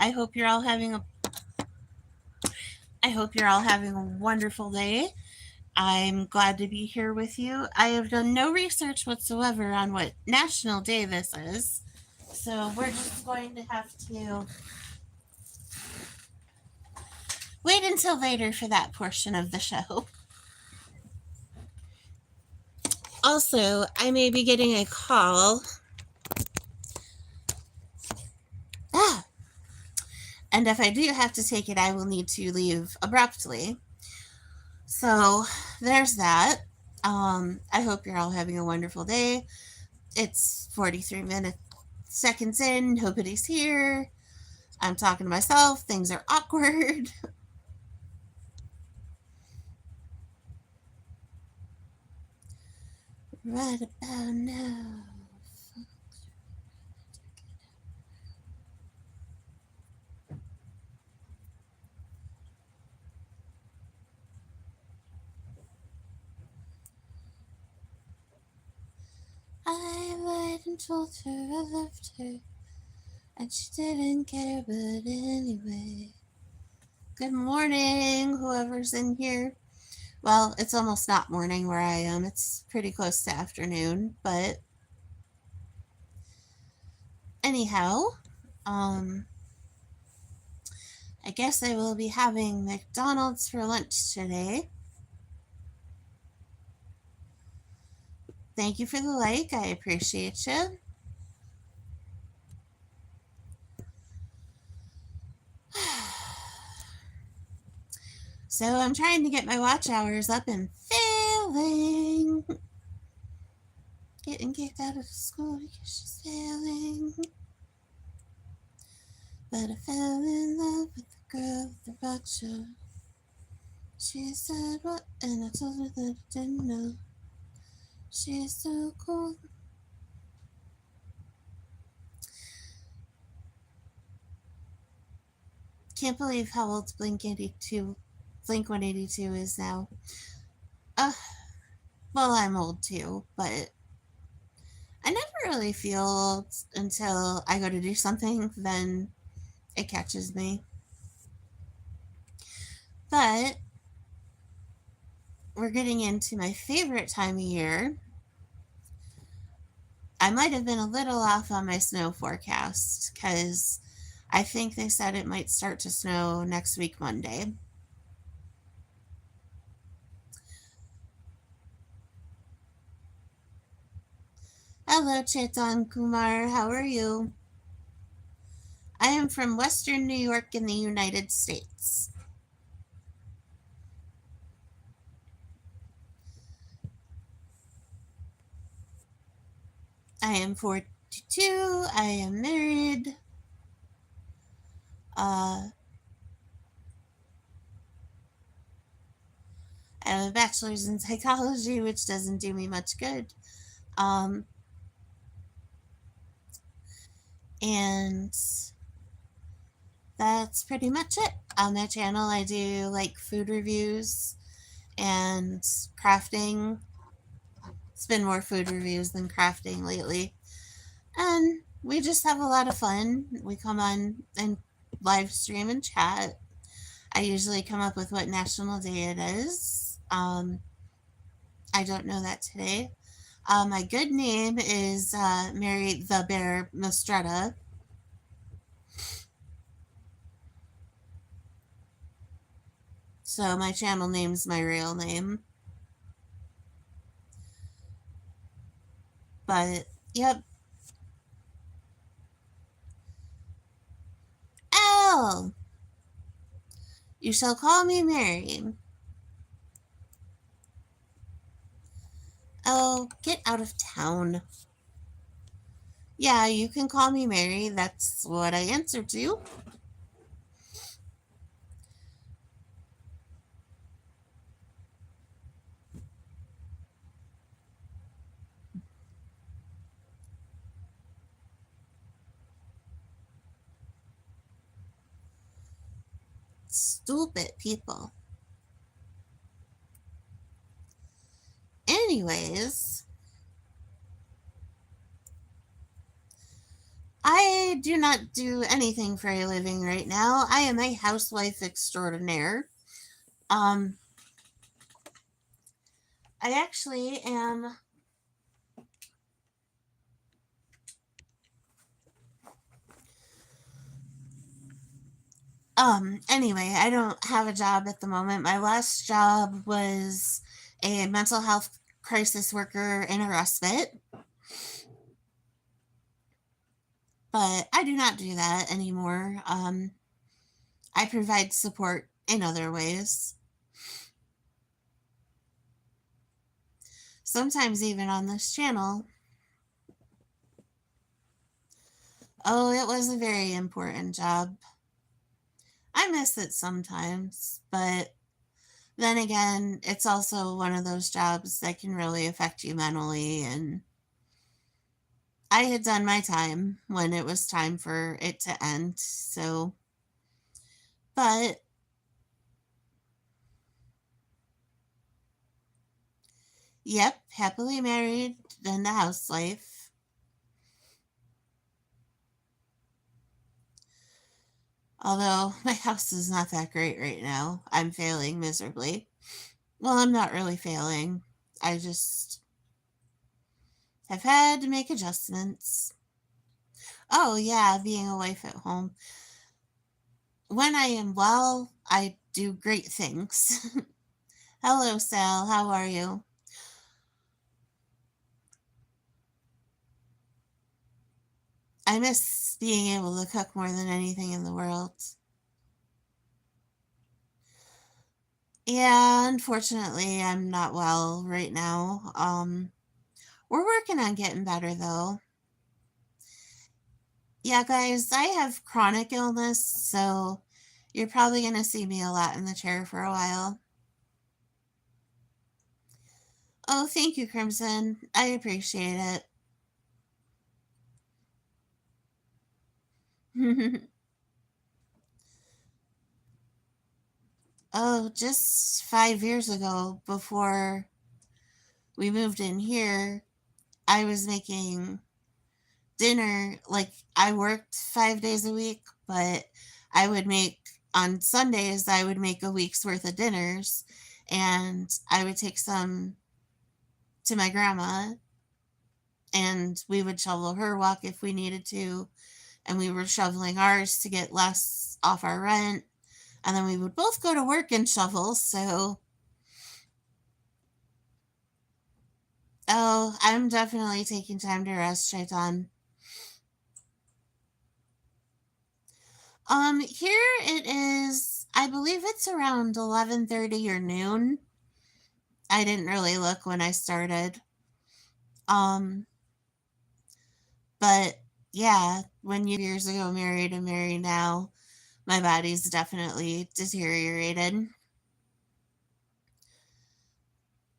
I hope you're all having a I hope you're all having a wonderful day. I'm glad to be here with you. I have done no research whatsoever on what National Day this is. So we're just going to have to wait until later for that portion of the show. Also, I may be getting a call. Ah, and if I do have to take it, I will need to leave abruptly. So there's that. I hope you're all having a wonderful day. It's 43 minutes seconds in. Nobody's here. I'm talking to myself. Things are awkward. Right about now. I lied and told her I loved her, and she didn't care, but anyway. Good morning, whoever's in here. Well, it's almost not morning where I am. It's pretty close to afternoon, but anyhow, um, I guess I will be having McDonald's for lunch today. Thank you for the like. I appreciate you. So I'm trying to get my watch hours up and failing. Getting kicked out of school because she's failing. But I fell in love with the girl with the rock show. She said what? And I told her that I didn't know. She's so cool. Can't believe how old Blink 182 is now. Uh, well, I'm old too, but I never really feel old until I go to do something, then it catches me. But we're getting into my favorite time of year. I might have been a little off on my snow forecast because I think they said it might start to snow next week, Monday. Hello, Chetan Kumar. How are you? I am from Western New York in the United States. I am 42. I am married. I have a bachelor's in psychology, which doesn't do me much good. Um, and that's pretty much it. On my channel, I do like food reviews and crafting. It's been more food reviews than crafting lately. And we just have a lot of fun. We come on and live stream and chat. I usually come up with what national day it is. I don't know that today. My good name is Mary the Bear Mostretta. So my channel name's my real name. But, yep. Elle! You shall call me Mary. Oh, get out of town. Yeah, you can call me Mary. That's what I answer to. Stupid people. Anyways, I do not do anything for a living right now. I am a housewife extraordinaire. Um, I actually am. Anyway, I don't have a job at the moment. My last job was a mental health crisis worker in a respite, but I do not do that anymore. I provide support in other ways, sometimes even on this channel. Oh, it was a very important job. I miss it sometimes, but then again, it's also one of those jobs that can really affect you mentally. And I had done my time when it was time for it to end. So, but yep, happily married in the house life. Although my house is not that great right now. I'm failing miserably. Well, I'm not really failing. I just have had to make adjustments. Oh, yeah, being a wife at home. When I am well, I do great things. Hello, Sal. How are you? I miss being able to cook more than anything in the world. Yeah, unfortunately, I'm not well right now. We're working on getting better though. Yeah, guys, I have chronic illness, so you're probably going to see me a lot in the chair for a while. Oh, thank you, Crimson. I appreciate it. Oh, just 5 years ago, before we moved in here, I was making dinner. Like, I worked 5 days a week, but I would make, on Sundays, I would make a week's worth of dinners, and I would take some to my grandma, and we would shovel her walk if we needed to, and we were shoveling ours to get less off our rent, and then we would both go to work and shovel. So, oh, I'm definitely taking time to rest, Shaitan. Here it is. I believe it's around 11:30 or noon. I didn't really look when I started. Um, but yeah, when years ago married and married now, my body's definitely deteriorated.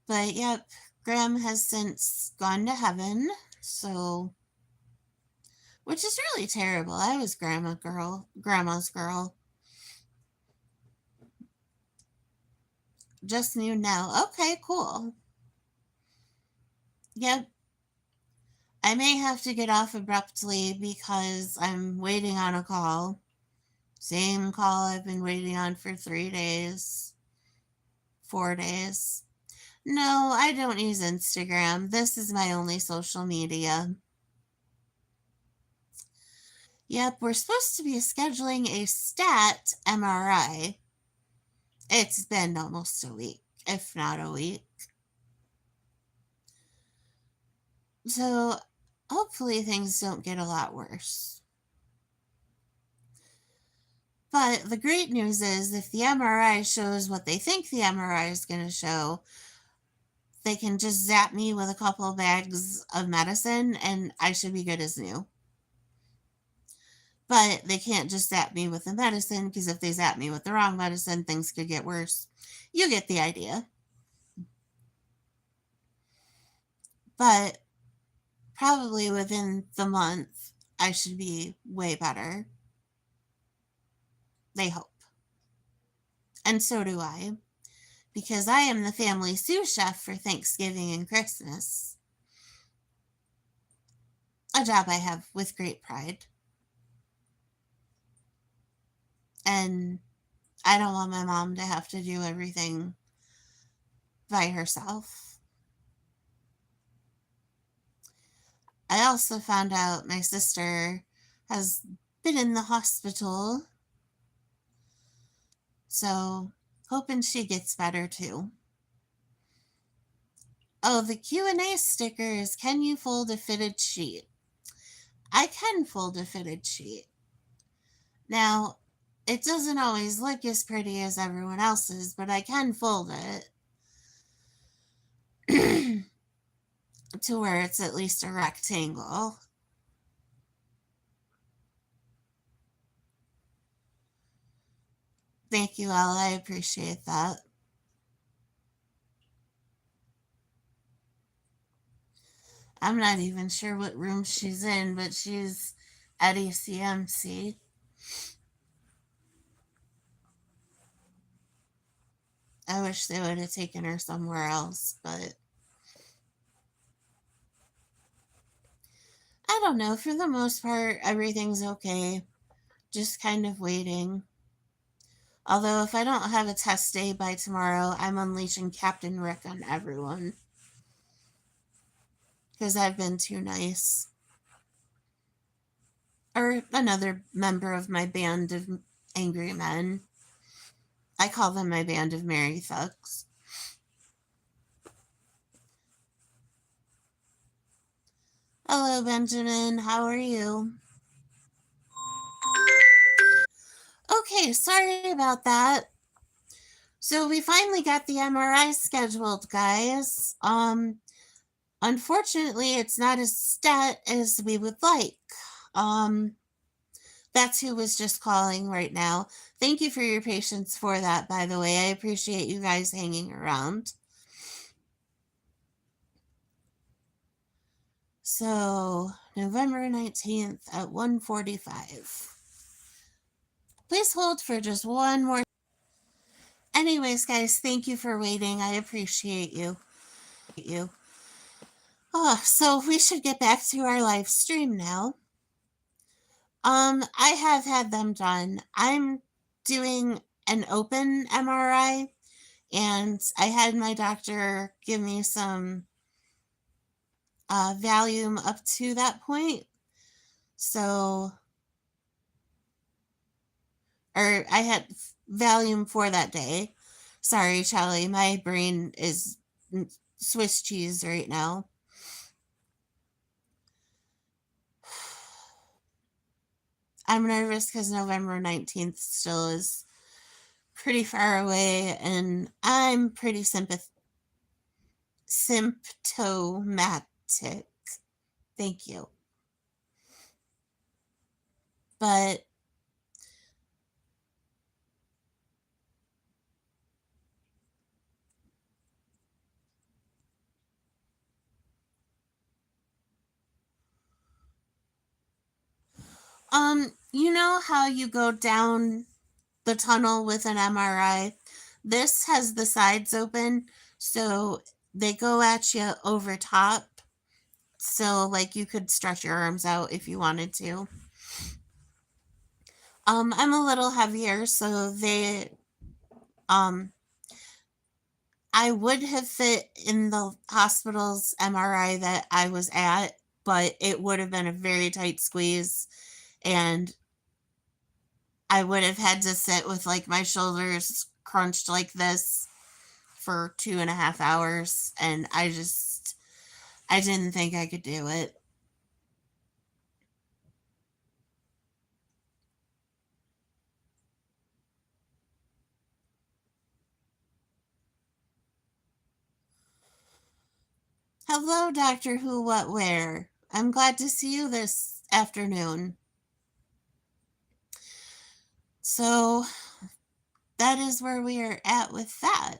But yep, Graham has since gone to heaven, so, which is really terrible. I was grandma's girl. Just knew now. Okay, cool. Yep. I may have to get off abruptly because I'm waiting on a call. Same call I've been waiting on for 3 days, 4 days. No, I don't use Instagram. This is my only social media. Yep, we're supposed to be scheduling a stat MRI. It's been almost a week, if not a week. So hopefully things don't get a lot worse. But the great news is if the MRI shows what they think the MRI is going to show, they can just zap me with a couple of bags of medicine and I should be good as new. But they can't just zap me with the medicine, because if they zap me with the wrong medicine, things could get worse. You get the idea. But probably within the month, I should be way better. They hope. And so do I, because I am the family sous chef for Thanksgiving and Christmas. A job I have with great pride. And I don't want my mom to have to do everything by herself. I also found out my sister has been in the hospital, so hoping she gets better too. Oh, the Q&A stickers. Can you fold a fitted sheet? I can fold a fitted sheet. Now, it doesn't always look as pretty as everyone else's, but I can fold it to where it's at least a rectangle. Thank you, Elle. I appreciate that. I'm not even sure what room she's in, but she's at ECMC. I wish they would have taken her somewhere else, but I don't know. For the most part, everything's okay. Just kind of waiting. Although, if I don't have a test day by tomorrow, I'm unleashing Captain Rick on everyone. Because I've been too nice. Or another member of my band of angry men. I call them my band of merry thugs. Hello, Benjamin. How are you? Okay, sorry about that. So we finally got the MRI scheduled, guys. Unfortunately, it's not as stat as we would like. Um, that's who was just calling right now. Thank you for your patience for that, by the way. I appreciate you guys hanging around. So, November 19th at 1:45. Please hold for just one more. Anyways, guys, thank you for waiting. I appreciate you. Oh, so we should get back to our live stream now. I have had them done. I'm doing an open MRI, and I had my doctor give me some Valium up to that point. So, or I had Valium for that day. Sorry, Charlie, my brain is Swiss cheese right now. I'm nervous because November 19th still is pretty far away, and I'm pretty symptomatic. Thank you. But you know how you go down the tunnel with an MRI? This has the sides open, so they go at you over top. So like you could stretch your arms out if you wanted to. I'm a little heavier, so um I would have fit in the hospital's MRI that I was at, but it would have been a very tight squeeze, and I would have had to sit with like my shoulders crunched like this for 2.5 hours, and I didn't think I could do it. Hello, Doctor Who, What, Where. I'm glad to see you this afternoon. So that is where we are at with that.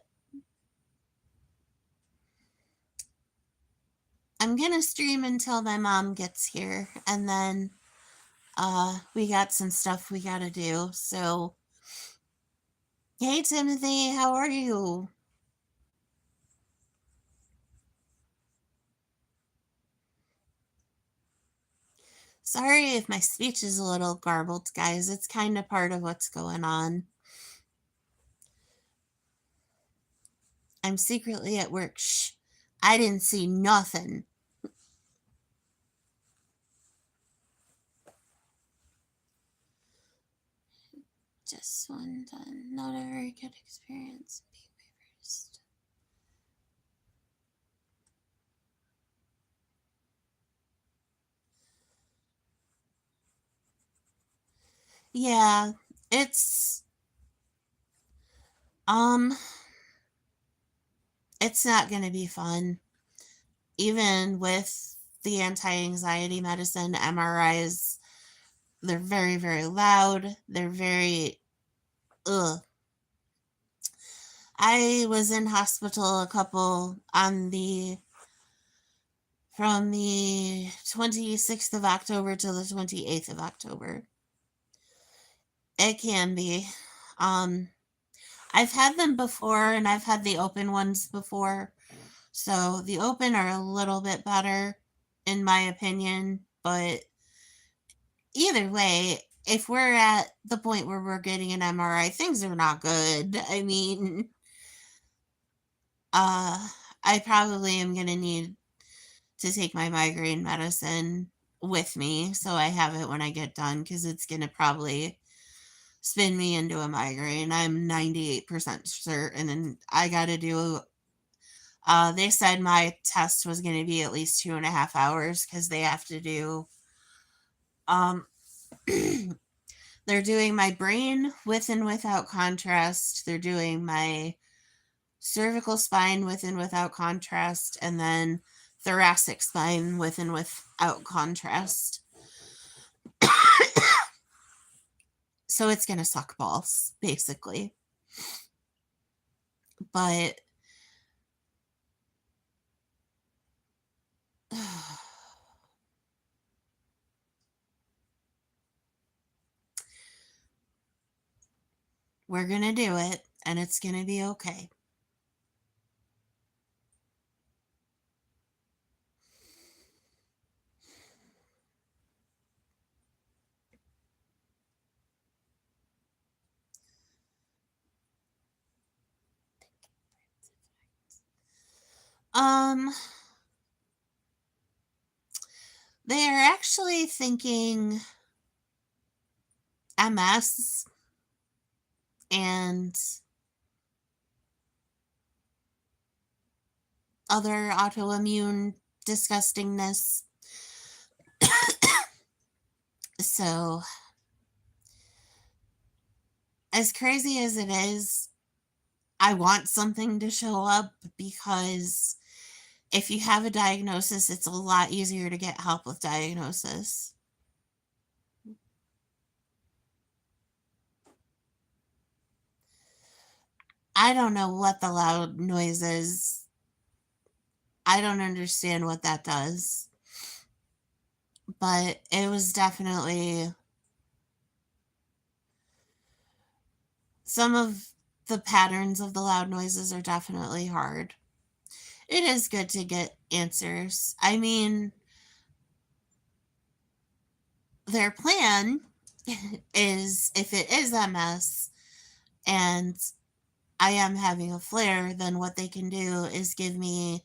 I'm gonna stream until my mom gets here, and then we got some stuff we gotta do. So, hey Timothy, how are you? Sorry if my speech is a little garbled, guys. It's kind of part of what's going on. I'm secretly at work. Shh. I didn't see nothing. Just one done. Not a very good experience being my first. Yeah, it's um it's not going to be fun. Even with the anti-anxiety medicine, MRIs, they're very, very loud. They're very ugh. I was in hospital a couple on the from the 26th of October to the 28th of October. It can be. Um, I've had them before and I've had the open ones before. So the open are a little bit better, in my opinion. But either way, if we're at the point where we're getting an MRI, things are not good. I mean, uh, I probably am going to need to take my migraine medicine with me so I have it when I get done because it's going to probably spin me into a migraine. I'm 98% certain, and I got to do. They said my test was going to be at least 2.5 hours because they have to do. Um, they're doing my brain with and without contrast. They're doing my cervical spine with and without contrast, and then thoracic spine with and without contrast. So it's going to suck balls, basically. But we're going to do it, and it's going to be okay. Um, they are actually thinking MS and other autoimmune disgustingness. So, as crazy as it is, I want something to show up because if you have a diagnosis, it's a lot easier to get help with diagnosis. I don't know what the loud noise is. I don't understand what that does. But it was definitely some of the patterns of the loud noises are definitely hard. It is good to get answers. I mean, their plan is if it is MS and I am having a flare, then what they can do is give me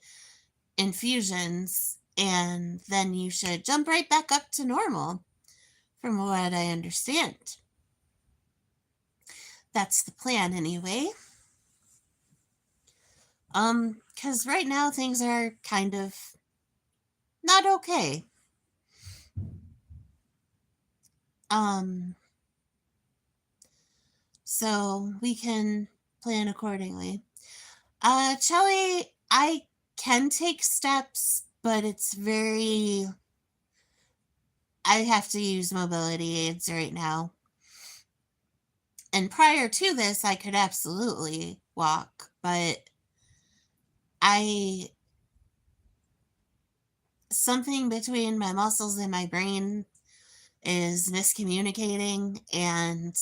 infusions and then you should jump right back up to normal, from what I understand. That's the plan anyway. Because right now things are kind of not okay. Um, so we can plan accordingly. Chelly, I can take steps, but it's very. I have to use mobility aids right now. And prior to this, I could absolutely walk, but I. Something between my muscles and my brain is miscommunicating, and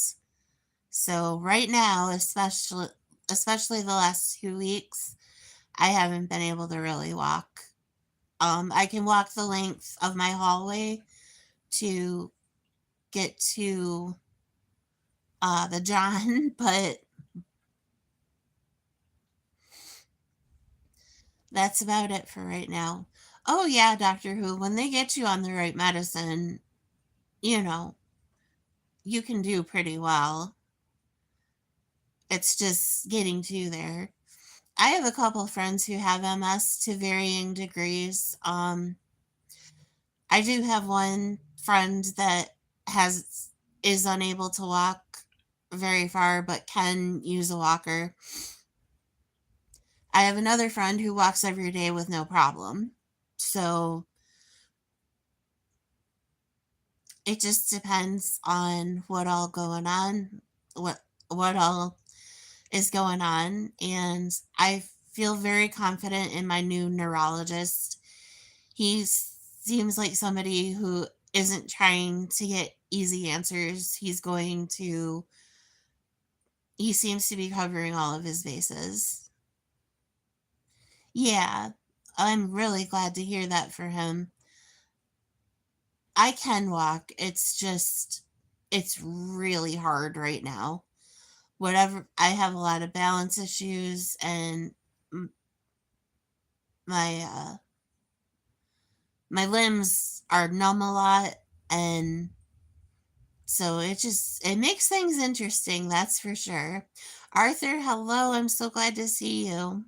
so right now, especially the last 2 weeks, I haven't been able to really walk. I can walk the length of my hallway to get to the John, but that's about it for right now. Oh, yeah, Doctor Who, when they get you on the right medicine, you know, you can do pretty well. It's just getting to there. I have a couple friends who have MS to varying degrees. I do have one friend that has is unable to walk very far but can use a walker. I have another friend who walks every day with no problem. So it just depends on what all is going on, and I feel very confident in my new neurologist. He seems like somebody who isn't trying to get easy answers. He seems to be covering all of his bases. Yeah, I'm really glad to hear that for him. I can walk. It's really hard right now. Whatever, I have a lot of balance issues, and my my limbs are numb a lot, and so it makes things interesting, that's for sure. Arthur, hello. I'm so glad to see you.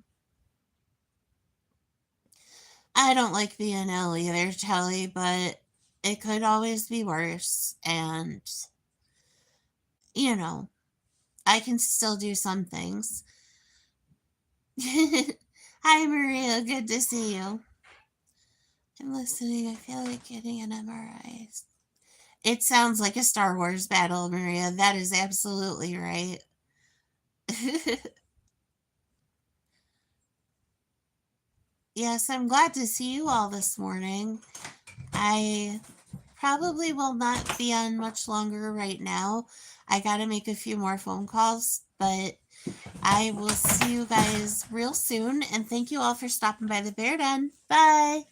I don't like being ill either, Kelly, but it could always be worse, and you know, I can still do some things. Hi, Maria. Good to see you. I'm listening. I feel like getting an MRI. It sounds like a Star Wars battle, Maria. That is absolutely right. Yes, I'm glad to see you all this morning. I probably will not be on much longer right now. I got to make a few more phone calls, but I will see you guys real soon. And thank you all for stopping by the Bear Den. Bye.